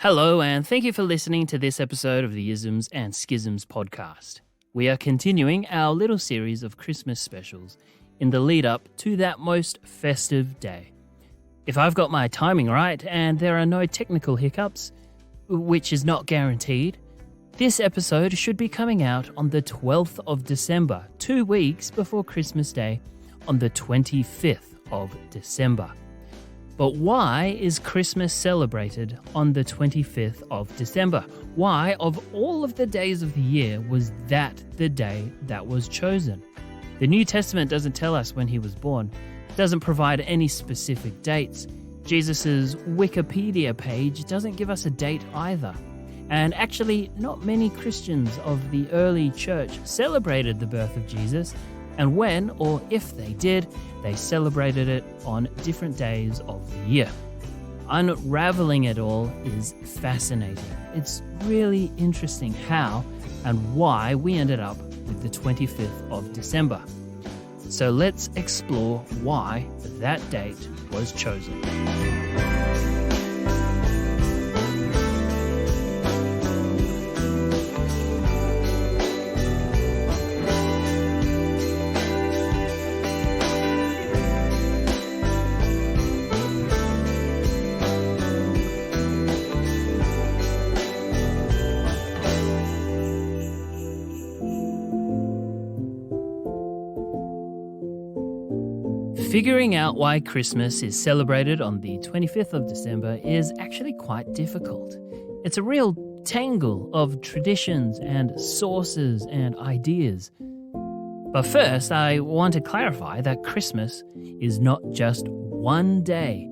Hello, and thank you for listening to this episode of the Isms and Schisms podcast. We are continuing our little series of Christmas specials in the lead up to that most festive day. If I've got my timing right and there are no technical hiccups, which is not guaranteed, this episode should be coming out on the 12th of December, 2 weeks before Christmas Day on the 25th of December. But why is Christmas celebrated on the 25th of December? Why, of all of the days of the year, was that the day that was chosen? The New Testament doesn't tell us when he was born. It doesn't provide any specific dates. Jesus' Wikipedia page doesn't give us a date either. And actually, not many Christians of the early church celebrated the birth of Jesus, and when, or if they did, they celebrated it on different days of the year. Unraveling it all is fascinating. It's really interesting how and why we ended up with the 25th of December. So let's explore why that date was chosen. Figuring out why Christmas is celebrated on the 25th of December is actually quite difficult. It's a real tangle of traditions and sources and ideas. But first, I want to clarify that Christmas is not just one day.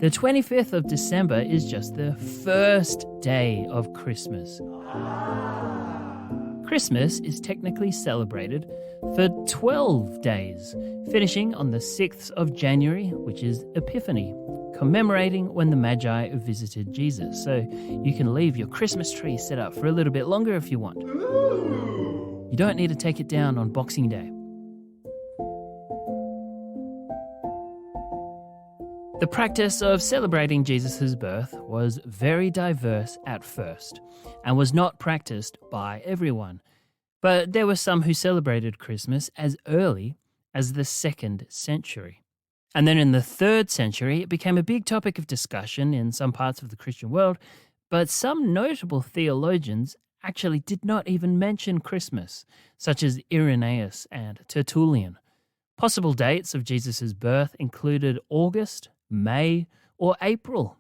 The 25th of December is just the first day of Christmas. Christmas is technically celebrated for 12 days, finishing on the 6th of January, which is Epiphany, commemorating when the Magi visited Jesus. So you can leave your Christmas tree set up for a little bit longer if you want. You don't need to take it down on Boxing Day. The practice of celebrating Jesus' birth was very diverse at first and was not practiced by everyone. But there were some who celebrated Christmas as early as the 2nd century. And then in the 3rd century, it became a big topic of discussion in some parts of the Christian world, but some notable theologians actually did not even mention Christmas, such as Irenaeus and Tertullian. Possible dates of Jesus' birth included August, May, or April.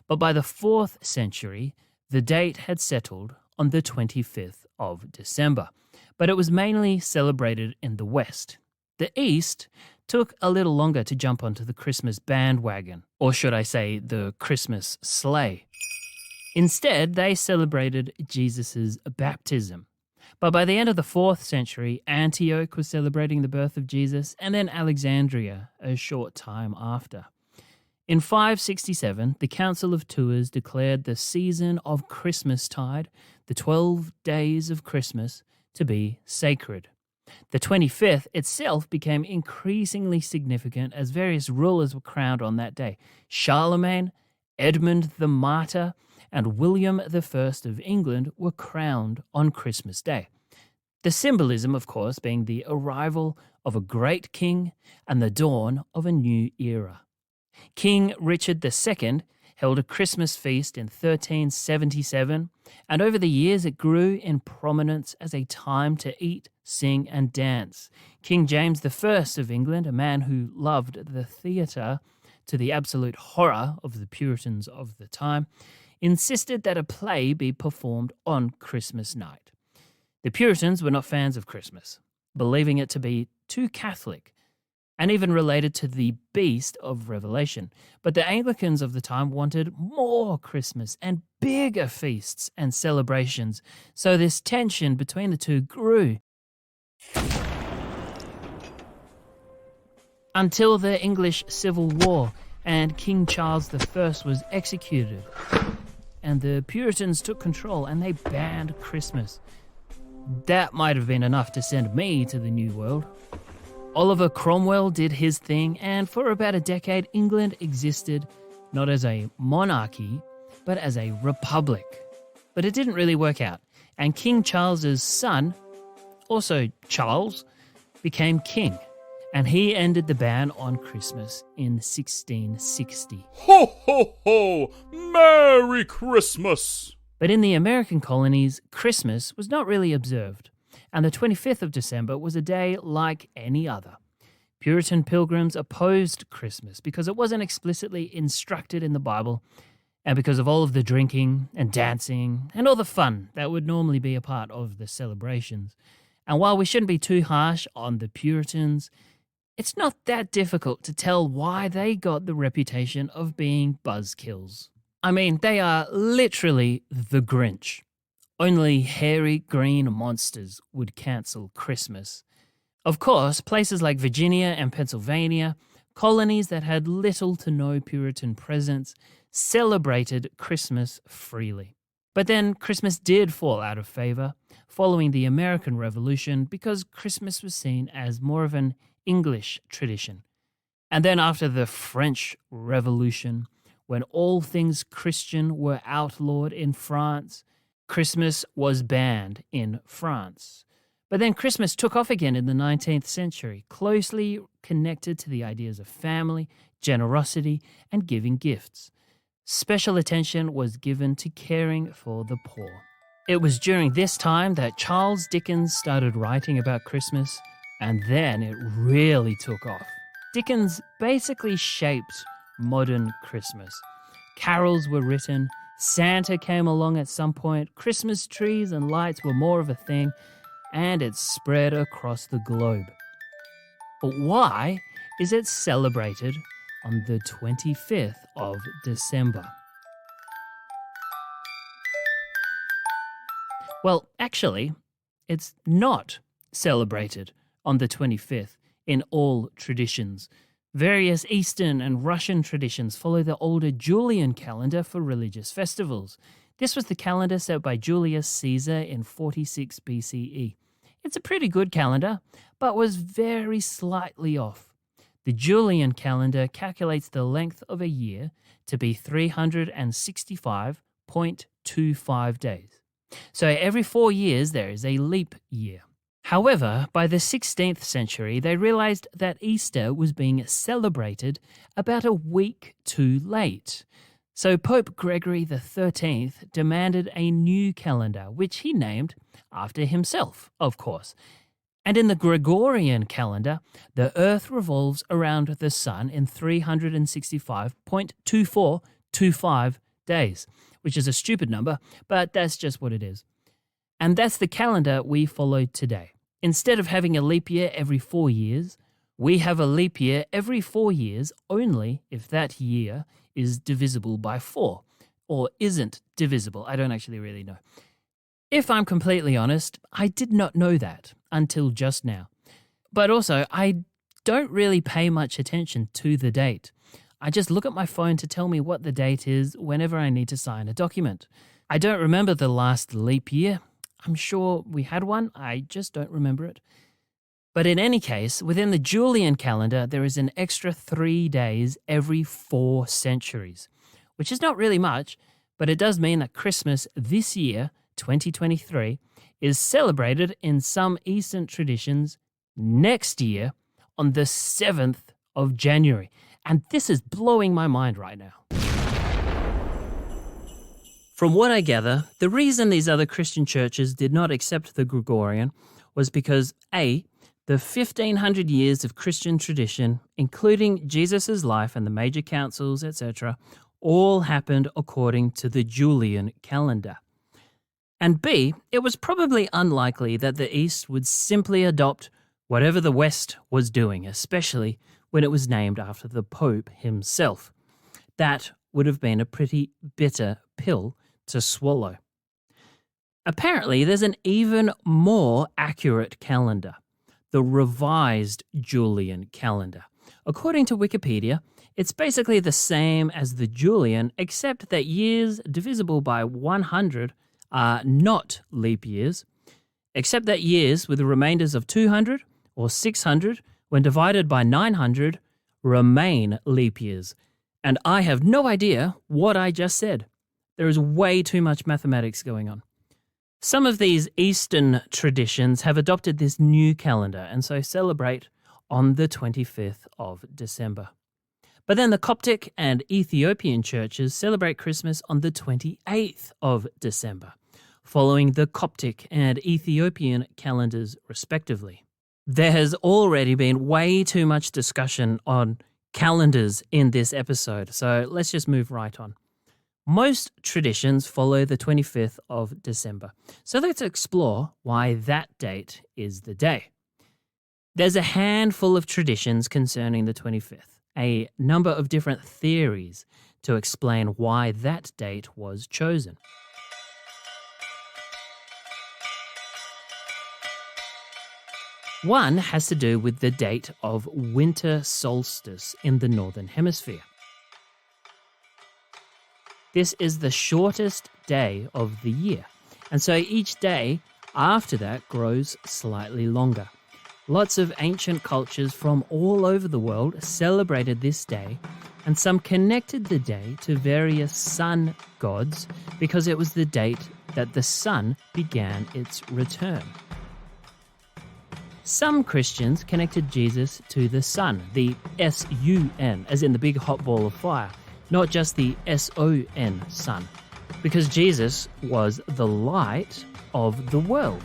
But by the 4th century, the date had settled on the 25th of December. But it was mainly celebrated in the West. The East took a little longer to jump onto the Christmas bandwagon, or should I say the Christmas sleigh. Instead, they celebrated Jesus' baptism. But by the end of the 4th century, Antioch was celebrating the birth of Jesus, and then Alexandria a short time after. In 567, the Council of Tours declared the season of Christmastide, the 12 days of Christmas, to be sacred. The 25th itself became increasingly significant as various rulers were crowned on that day. Charlemagne, Edmund the Martyr, and William I of England were crowned on Christmas Day. The symbolism, of course, being the arrival of a great king and the dawn of a new era. King Richard II held a Christmas feast in 1377, and over the years it grew in prominence as a time to eat, sing, and dance. King James I of England, a man who loved the theatre to the absolute horror of the Puritans of the time, insisted that a play be performed on Christmas night. The Puritans were not fans of Christmas, believing it to be too Catholic, and even related to the beast of Revelation. But the Anglicans of the time wanted more Christmas and bigger feasts and celebrations, so this tension between the two grew. Until the English Civil War and King Charles I was executed, and the Puritans took control and they banned Christmas. That might have been enough to send me to the New World. Oliver Cromwell did his thing, and for about a decade, England existed not as a monarchy, but as a republic. But it didn't really work out, and King Charles's son, also Charles, became king, and he ended the ban on Christmas in 1660. Ho, ho, ho! Merry Christmas! But in the American colonies, Christmas was not really observed, and the 25th of December was a day like any other. Puritan pilgrims opposed Christmas because it wasn't explicitly instructed in the Bible, and because of all of the drinking and dancing and all the fun that would normally be a part of the celebrations. And while we shouldn't be too harsh on the Puritans, it's not that difficult to tell why they got the reputation of being buzzkills. I mean, they are literally the Grinch. Only hairy green monsters would cancel Christmas. Of course, places like Virginia and Pennsylvania, colonies that had little to no Puritan presence, celebrated Christmas freely. But then Christmas did fall out of favor following the American Revolution because Christmas was seen as more of an English tradition. And then after the French Revolution, when all things Christian were outlawed in France, Christmas was banned in France. But then Christmas took off again in the 19th century, closely connected to the ideas of family, generosity, and giving gifts. Special attention was given to caring for the poor. It was during this time that Charles Dickens started writing about Christmas, and then it really took off. Dickens basically shaped modern Christmas. Carols were written, Santa came along at some point, Christmas trees and lights were more of a thing, and it spread across the globe. But why is it celebrated on the 25th of December? Well, actually, it's not celebrated on the 25th in all traditions. Various Eastern and Russian traditions follow the older Julian calendar for religious festivals. This was the calendar set by Julius Caesar in 46 BCE. It's a pretty good calendar, but was very slightly off. The Julian calendar calculates the length of a year to be 365.25 days. So every 4 years there is a leap year. However, by the 16th century, they realized that Easter was being celebrated about a week too late. So Pope Gregory XIII demanded a new calendar, which he named after himself, of course. And in the Gregorian calendar, the Earth revolves around the Sun in 365.2425 days, which is a stupid number, but that's just what it is. And that's the calendar we follow today. Instead of having a leap year every 4 years, we have a leap year every 4 years only if that year is divisible by 4, or isn't divisible. I don't actually really know. If I'm completely honest, I did not know that until just now. But also, I don't really pay much attention to the date. I just look at my phone to tell me what the date is whenever I need to sign a document. I don't remember the last leap year. I'm sure we had one, I just don't remember it. But in any case, within the Julian calendar, there is an extra 3 days every 4 centuries, which is not really much, but it does mean that Christmas this year, 2023, is celebrated in some Eastern traditions next year on the 7th of January. And this is blowing my mind right now. From what I gather, the reason these other Christian churches did not accept the Gregorian was because A, the 1500 years of Christian tradition, including Jesus' life and the major councils, etc., all happened according to the Julian calendar. And B, it was probably unlikely that the East would simply adopt whatever the West was doing, especially when it was named after the Pope himself. That would have been a pretty bitter pill to swallow. Apparently, there's an even more accurate calendar, the revised Julian calendar. According to Wikipedia, it's basically the same as the Julian, except that years divisible by 100 are not leap years, except that years with the remainders of 200 or 600, when divided by 900, remain leap years. And I have no idea what I just said. There is way too much mathematics going on. Some of these Eastern traditions have adopted this new calendar and so celebrate on the 25th of December. But then the Coptic and Ethiopian churches celebrate Christmas on the 28th of December, following the Coptic and Ethiopian calendars respectively. There has already been way too much discussion on calendars in this episode, so let's just move right on. Most traditions follow the 25th of December, so let's explore why that date is the day. There's a handful of traditions concerning the 25th. A number of different theories to explain why that date was chosen. One has to do with the date of winter solstice in the Northern Hemisphere. This is the shortest day of the year, and so each day after that grows slightly longer. Lots of ancient cultures from all over the world celebrated this day, and some connected the day to various sun gods because it was the date that the sun began its return. Some Christians connected Jesus to the sun, the S-U-N, as in the big hot ball of fire, not just the S-O-N, sun, because Jesus was the light of the world.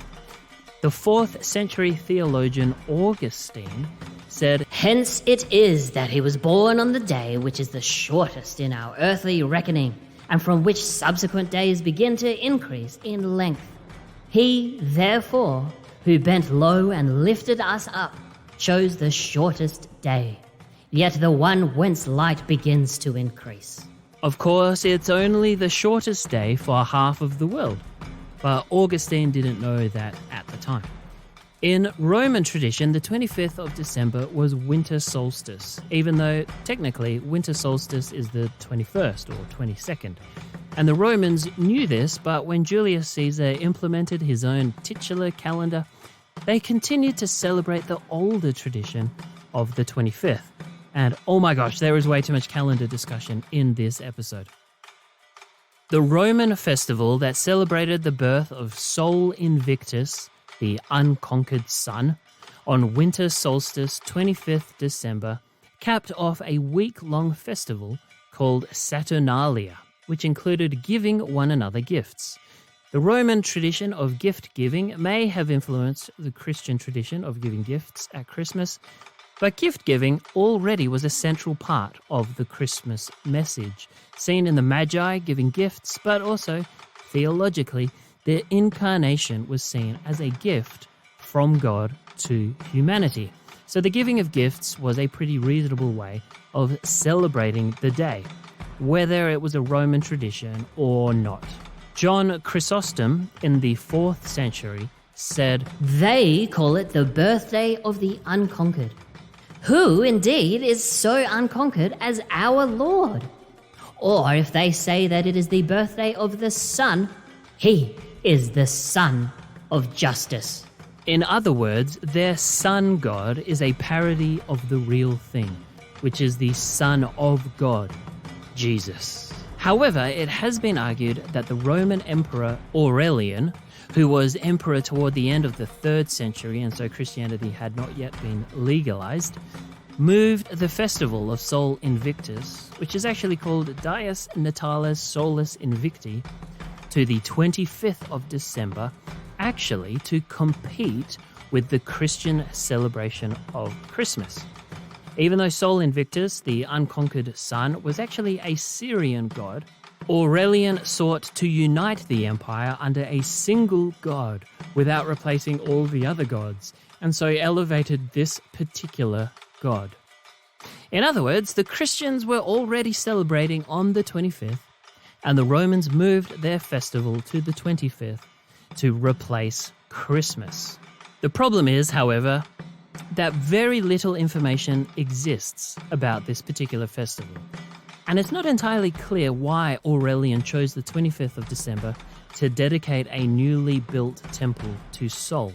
The 4th century theologian Augustine said, "Hence it is that he was born on the day which is the shortest in our earthly reckoning, and from which subsequent days begin to increase in length. He, therefore, who bent low and lifted us up, chose the shortest day, yet the one whence light begins to increase." Of course, it's only the shortest day for half of the world. But Augustine didn't know that at the time. In Roman tradition, the 25th of December was winter solstice, even though technically winter solstice is the 21st or 22nd. And the Romans knew this, but when Julius Caesar implemented his own titular calendar, they continued to celebrate the older tradition of the 25th. And oh my gosh, there is way too much calendar discussion in this episode. The Roman festival that celebrated the birth of Sol Invictus, the unconquered sun, on winter solstice 25th December, capped off a week-long festival called Saturnalia, which included giving one another gifts. The Roman tradition of gift-giving may have influenced the Christian tradition of giving gifts at Christmas, but gift-giving already was a central part of the Christmas message, seen in the Magi giving gifts, but also, theologically, the incarnation was seen as a gift from God to humanity. So the giving of gifts was a pretty reasonable way of celebrating the day, whether it was a Roman tradition or not. John Chrysostom, in the 4th century, said, "They call it the birthday of the unconquered. Who, indeed, is so unconquered as our Lord? Or if they say that it is the birthday of the sun, he is the Son of Justice." In other words, their sun god is a parody of the real thing, which is the Son of God, Jesus. However, it has been argued that the Roman Emperor Aurelian, who was emperor toward the end of the 3rd century, and so Christianity had not yet been legalized, moved the festival of Sol Invictus, which is actually called Dies Natalis Solis Invicti, to the 25th of December, actually to compete with the Christian celebration of Christmas. Even though Sol Invictus, the unconquered sun, was actually a Syrian god, Aurelian sought to unite the empire under a single god without replacing all the other gods, and so elevated this particular god. In other words, the Christians were already celebrating on the 25th, and the Romans moved their festival to the 25th to replace Christmas. The problem is, however, that very little information exists about this particular festival. And it's not entirely clear why Aurelian chose the 25th of December to dedicate a newly built temple to Sol.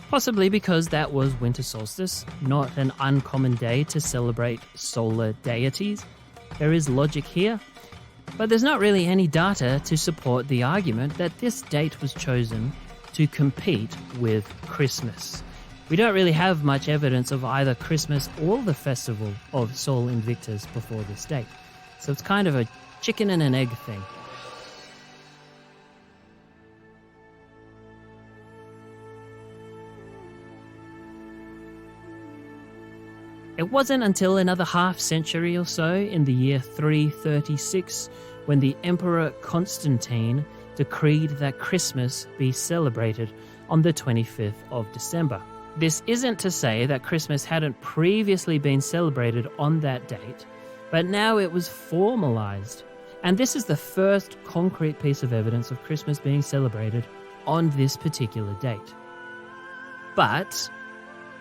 Possibly because that was winter solstice, not an uncommon day to celebrate solar deities. There is logic here. But there's not really any data to support the argument that this date was chosen to compete with Christmas. We don't really have much evidence of either Christmas or the festival of Sol Invictus before this date. So it's kind of a chicken and an egg thing. It wasn't until another half century or so, in the year 336, when the Emperor Constantine decreed that Christmas be celebrated on the 25th of December. This isn't to say that Christmas hadn't previously been celebrated on that date, but now it was formalized. And this is the first concrete piece of evidence of Christmas being celebrated on this particular date. But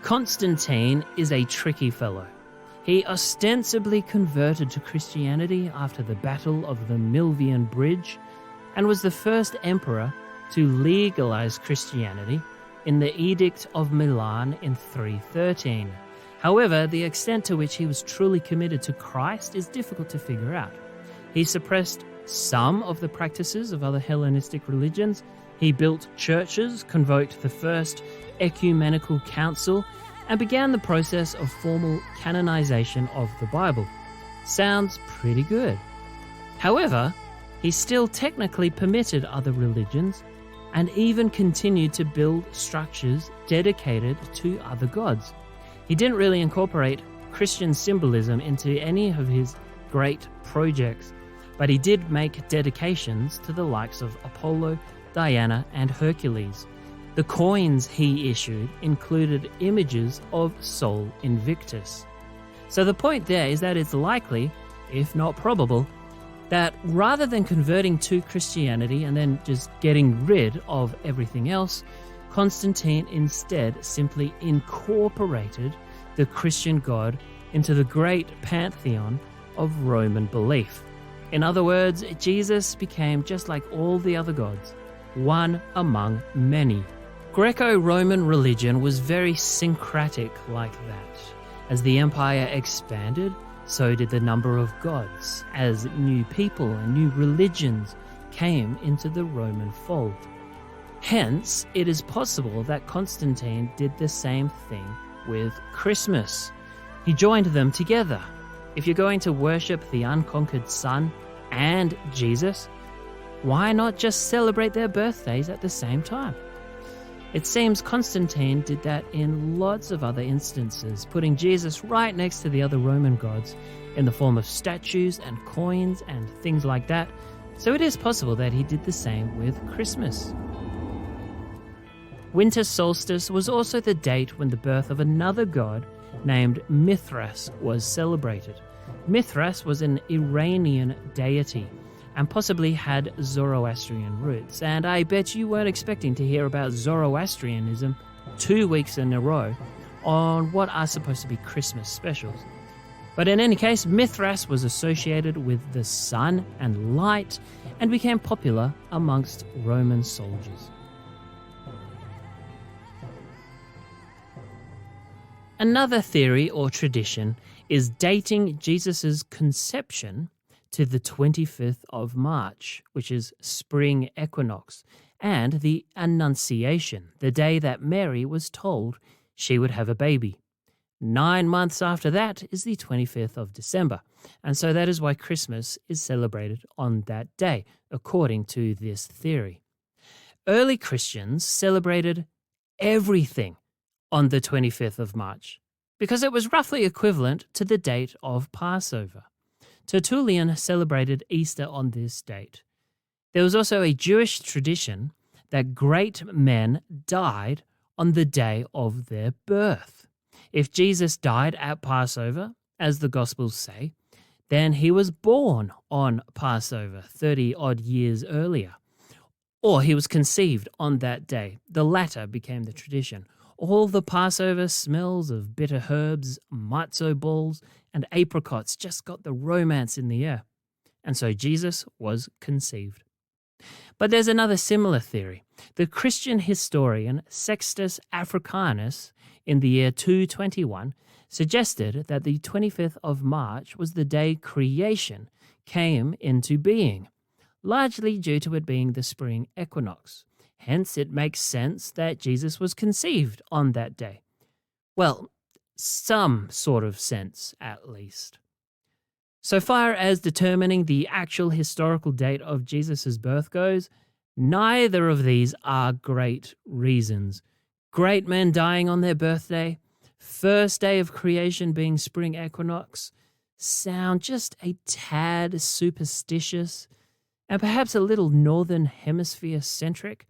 Constantine is a tricky fellow. He ostensibly converted to Christianity after the Battle of the Milvian Bridge and was the first emperor to legalize Christianity in the Edict of Milan in 313. However, the extent to which he was truly committed to Christ is difficult to figure out. He suppressed some of the practices of other Hellenistic religions. He built churches, convoked the first ecumenical council, and began the process of formal canonization of the Bible. Sounds pretty good. However, he still technically permitted other religions and even continued to build structures dedicated to other gods. He didn't really incorporate Christian symbolism into any of his great projects, but he did make dedications to the likes of Apollo, Diana, and Hercules. The coins he issued included images of Sol Invictus. So the point there is that it's likely, if not probable, that rather than converting to Christianity and then just getting rid of everything else, Constantine instead simply incorporated the Christian God into the great pantheon of Roman belief. In other words, Jesus became just like all the other gods, one among many. Greco-Roman religion was very syncretic like that. As the empire expanded, so did the number of gods, as new people and new religions came into the Roman fold. Hence, it is possible that Constantine did the same thing with Christmas. He joined them together. If you're going to worship the unconquered Son and Jesus, why not just celebrate their birthdays at the same time? It seems Constantine did that in lots of other instances, putting Jesus right next to the other Roman gods in the form of statues and coins and things like that. So it is possible that he did the same with Christmas. Winter solstice was also the date when the birth of another god named Mithras was celebrated. Mithras was an Iranian deity and possibly had Zoroastrian roots. And I bet you weren't expecting to hear about Zoroastrianism 2 weeks in a row on what are supposed to be Christmas specials. But in any case, Mithras was associated with the sun and light and became popular amongst Roman soldiers. Another theory or tradition is dating Jesus' conception to the 25th of March, which is spring equinox, and the Annunciation, the day that Mary was told she would have a baby. 9 months after that is the 25th of December, and so that is why Christmas is celebrated on that day, according to this theory. Early Christians celebrated everything on the 25th of March, because it was roughly equivalent to the date of Passover. Tertullian celebrated Easter on this date. There was also a Jewish tradition that great men died on the day of their birth. If Jesus died at Passover, as the Gospels say, then he was born on Passover 30-odd years earlier. Or he was conceived on that day. The latter became the tradition. All the Passover smells of bitter herbs, matzo balls, and apricots just got the romance in the air. And so Jesus was conceived. But there's another similar theory. The Christian historian Sextus Africanus, in the year 221, suggested that the 25th of March was the day creation came into being, largely due to it being the spring equinox. Hence, it makes sense that Jesus was conceived on that day. Well, some sort of sense, at least. So far as determining the actual historical date of Jesus' birth goes, neither of these are great reasons. Great men dying on their birthday, first day of creation being spring equinox, sound just a tad superstitious and perhaps a little northern hemisphere centric.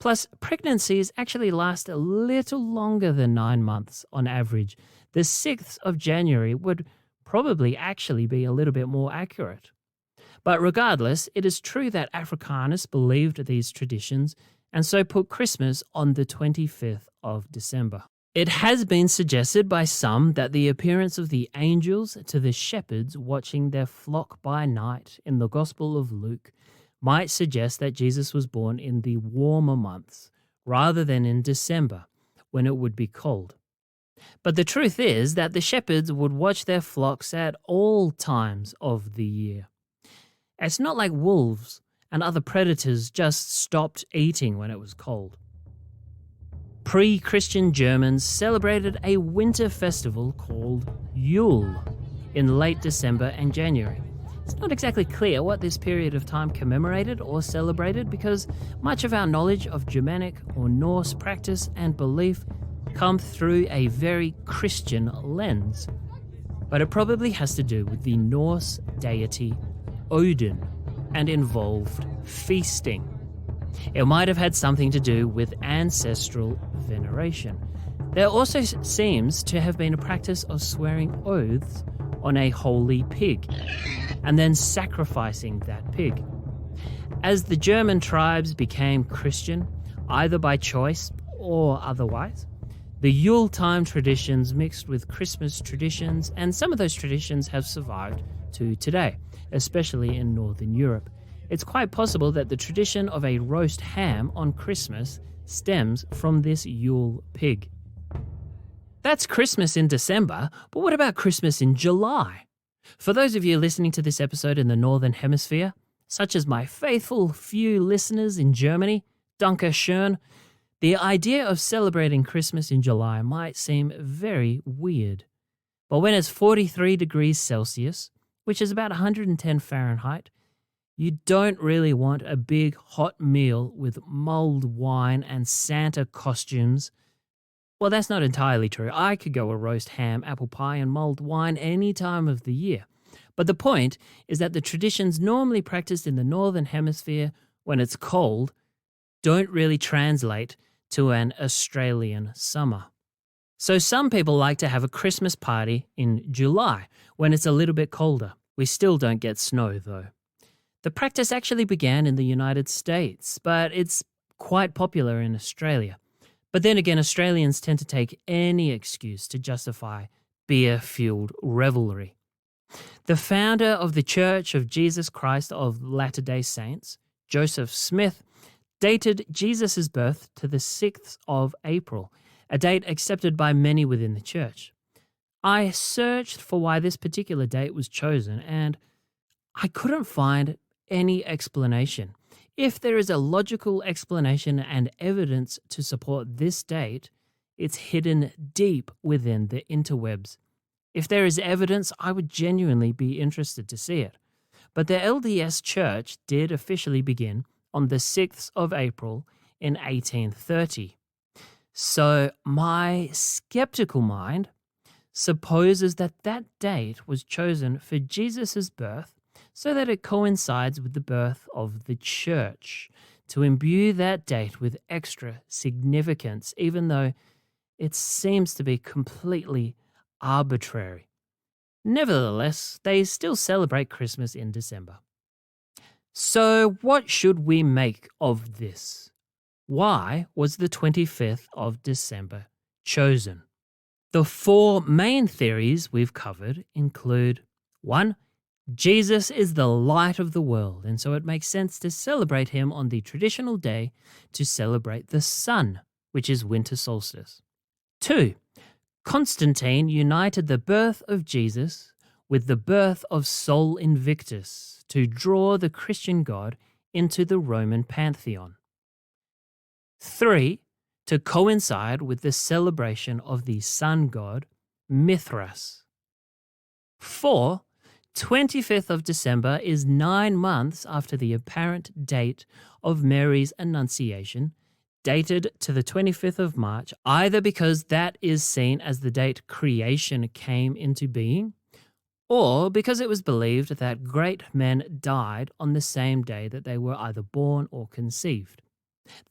Plus, pregnancies actually last a little longer than 9 months on average. The 6th of January would probably actually be a little bit more accurate. But regardless, it is true that Afrikaners believed these traditions and so put Christmas on the 25th of December. It has been suggested by some that the appearance of the angels to the shepherds watching their flock by night in the Gospel of Luke might suggest that Jesus was born in the warmer months rather than in December, when it would be cold. But the truth is that the shepherds would watch their flocks at all times of the year. It's not like wolves and other predators just stopped eating when it was cold. Pre-Christian Germans celebrated a winter festival called Yule in late December and January. It's not exactly clear what this period of time commemorated or celebrated because much of our knowledge of Germanic or Norse practice and belief come through a very Christian lens. But it probably has to do with the Norse deity Odin and involved feasting. It might have had something to do with ancestral veneration. There also seems to have been a practice of swearing oaths on a holy pig and then sacrificing that pig. As the German tribes became Christian, either by choice or otherwise, the Yule-time traditions mixed with Christmas traditions, and some of those traditions have survived to today, especially in Northern Europe. It's quite possible that the tradition of a roast ham on Christmas stems from this Yule pig. That's Christmas in December, but what about Christmas in July? For those of you listening to this episode in the Northern Hemisphere, such as my faithful few listeners in Germany, Danke schön, the idea of celebrating Christmas in July might seem very weird. But when it's 43 degrees Celsius, which is about 110 Fahrenheit, you don't really want a big hot meal with mulled wine and Santa costumes. Well, that's not entirely true. I could go a roast ham, apple pie, and mulled wine any time of the year. But the point is that the traditions normally practiced in the Northern Hemisphere when it's cold don't really translate to an Australian summer. So some people like to have a Christmas party in July when it's a little bit colder. We still don't get snow though. The practice actually began in the United States, but it's quite popular in Australia. But then again, Australians tend to take any excuse to justify beer-fueled revelry. The founder of the Church of Jesus Christ of Latter-day Saints, Joseph Smith, dated Jesus' birth to the 6th of April, a date accepted by many within the church. I searched for why this particular date was chosen, and I couldn't find any explanation. If there is a logical explanation and evidence to support this date, it's hidden deep within the interwebs. If there is evidence, I would genuinely be interested to see it. But the LDS Church did officially begin on the 6th of April in 1830. So my skeptical mind supposes that that date was chosen for Jesus' birth so that it coincides with the birth of the church, to imbue that date with extra significance, even though it seems to be completely arbitrary. Nevertheless, they still celebrate Christmas in December. So what should we make of this? Why was the 25th of December chosen? The 4 main theories we've covered include 1. Jesus is the light of the world, and so it makes sense to celebrate him on the traditional day to celebrate the sun, which is winter solstice. 2. Constantine united the birth of Jesus with the birth of Sol Invictus to draw the Christian god into the Roman pantheon. 3. To coincide with the celebration of the sun god Mithras. 4. 25th of December is 9 months after the apparent date of Mary's Annunciation, dated to the 25th of March, either because that is seen as the date creation came into being, or because it was believed that great men died on the same day that they were either born or conceived.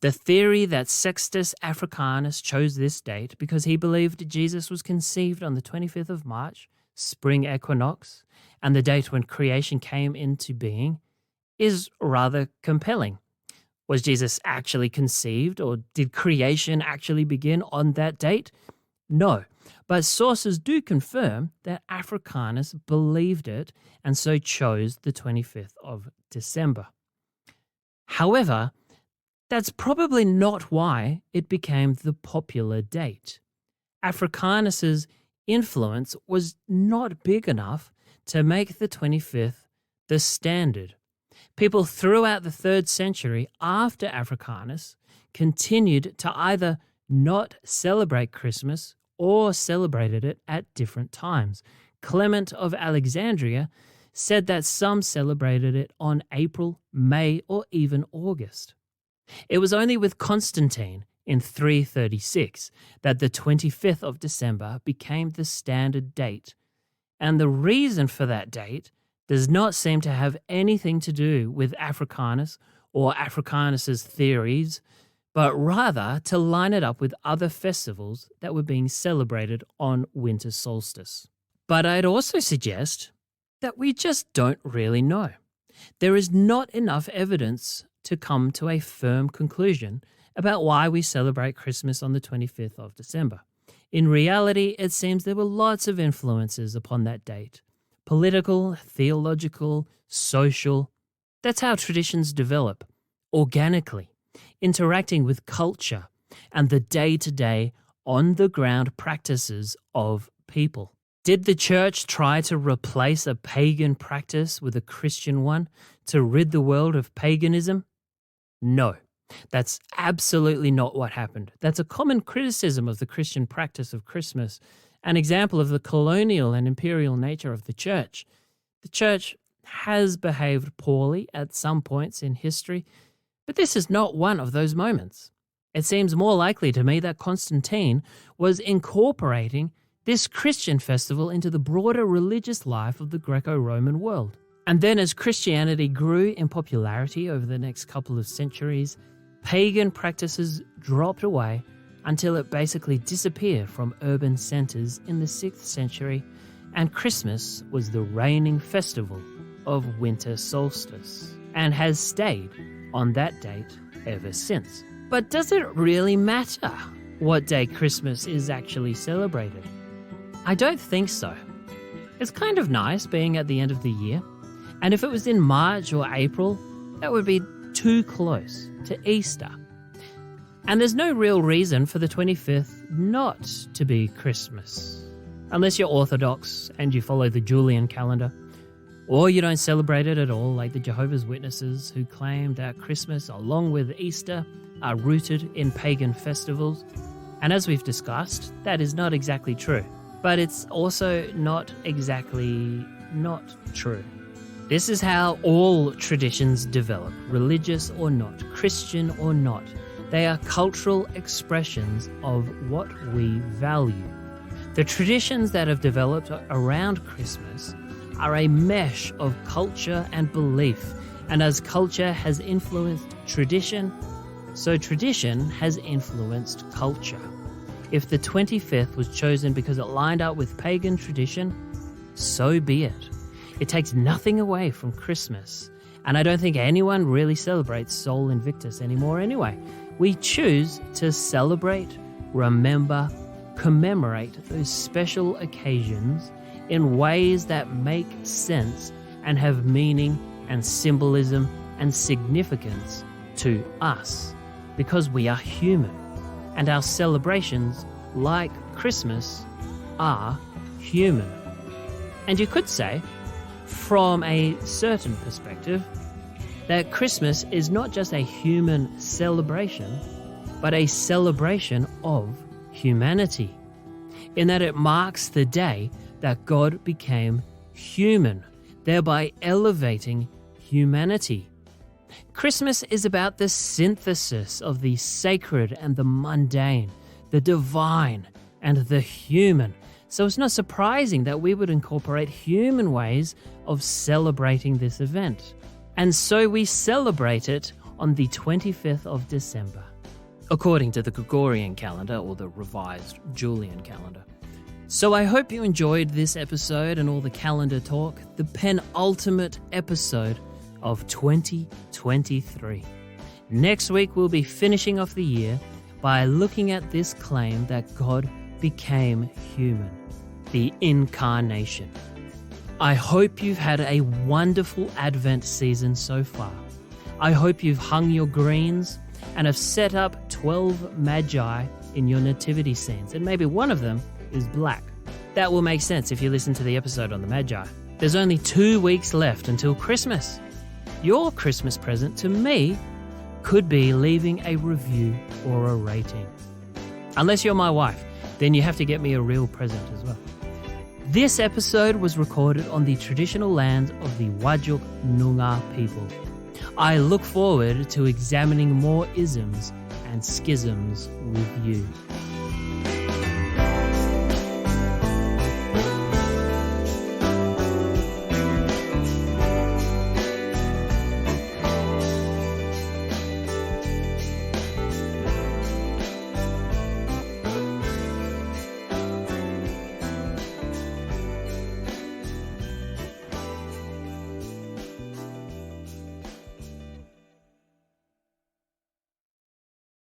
The theory that Sextus Africanus chose this date because he believed Jesus was conceived on the 25th of March, spring equinox, and the date when creation came into being, is rather compelling. Was Jesus actually conceived, or did creation actually begin on that date? No, but sources do confirm that Africanus believed it and so chose the 25th of December. However, that's probably not why it became the popular date. Africanus's influence was not big enough to make the 25th the standard. People throughout the 3rd century after Africanus continued to either not celebrate Christmas or celebrated it at different times. Clement of Alexandria said that some celebrated it on April, May, or even August. It was only with Constantine in 336 that the 25th of December became the standard date, and the reason for that date does not seem to have anything to do with Africanus or Africanus's theories, but rather to line it up with other festivals that were being celebrated on winter solstice. But I'd also suggest that we just don't really know. There is not enough evidence to come to a firm conclusion about why we celebrate Christmas on the 25th of December. In reality, it seems there were lots of influences upon that date. Political, theological, social. That's how traditions develop, organically, interacting with culture and the day-to-day, on-the-ground practices of people. Did the church try to replace a pagan practice with a Christian one to rid the world of paganism? No, that's absolutely not what happened. That's a common criticism of the Christian practice of Christmas, an example of the colonial and imperial nature of the church. The church has behaved poorly at some points in history, but this is not one of those moments. It seems more likely to me that Constantine was incorporating this Christian festival into the broader religious life of the Greco-Roman world. And then as Christianity grew in popularity over the next couple of centuries, pagan practices dropped away until it basically disappeared from urban centers in the 6th century, and Christmas was the reigning festival of winter solstice, and has stayed on that date ever since. But does it really matter what day Christmas is actually celebrated? I don't think so. It's kind of nice being at the end of the year, and if it was in March or April, that would be too close to Easter. And there's no real reason for the 25th not to be Christmas, unless you're Orthodox and you follow the Julian calendar, or you don't celebrate it at all, like the Jehovah's Witnesses, who claim that Christmas, along with Easter, are rooted in pagan festivals. And as we've discussed, that is not exactly true. But it's also not exactly not true. This is how all traditions develop, religious or not, Christian or not. They are cultural expressions of what we value. The traditions that have developed around Christmas are a mesh of culture and belief, and as culture has influenced tradition, so tradition has influenced culture. If the 25th was chosen because it lined up with pagan tradition, so be it. It takes nothing away from Christmas, and I don't think anyone really celebrates Sol Invictus anymore anyway. We choose to celebrate, remember, commemorate those special occasions in ways that make sense and have meaning and symbolism and significance to us, because we are human, and our celebrations, like Christmas, are human. And you could say, from a certain perspective, that Christmas is not just a human celebration, but a celebration of humanity, in that it marks the day that God became human, thereby elevating humanity. Christmas is about the synthesis of the sacred and the mundane, the divine and the human. So it's not surprising that we would incorporate human ways of celebrating this event. And so we celebrate it on the 25th of December, according to the Gregorian calendar or the revised Julian calendar. So I hope you enjoyed this episode and all the calendar talk, the penultimate episode of 2023. Next week we'll be finishing off the year by looking at this claim that God became human, the incarnation. I hope you've had a wonderful Advent season so far. I hope you've hung your greens and have set up 12 magi in your nativity scenes, and maybe one of them is black. That will make sense if you listen to the episode on the Magi. There's only 2 weeks left until Christmas. Your Christmas present to me could be leaving a review or a rating. Unless you're my wife, then you have to get me a real present as well. This episode was recorded on the traditional lands of the Whadjuk Noongar people. I look forward to examining more isms and schisms with you.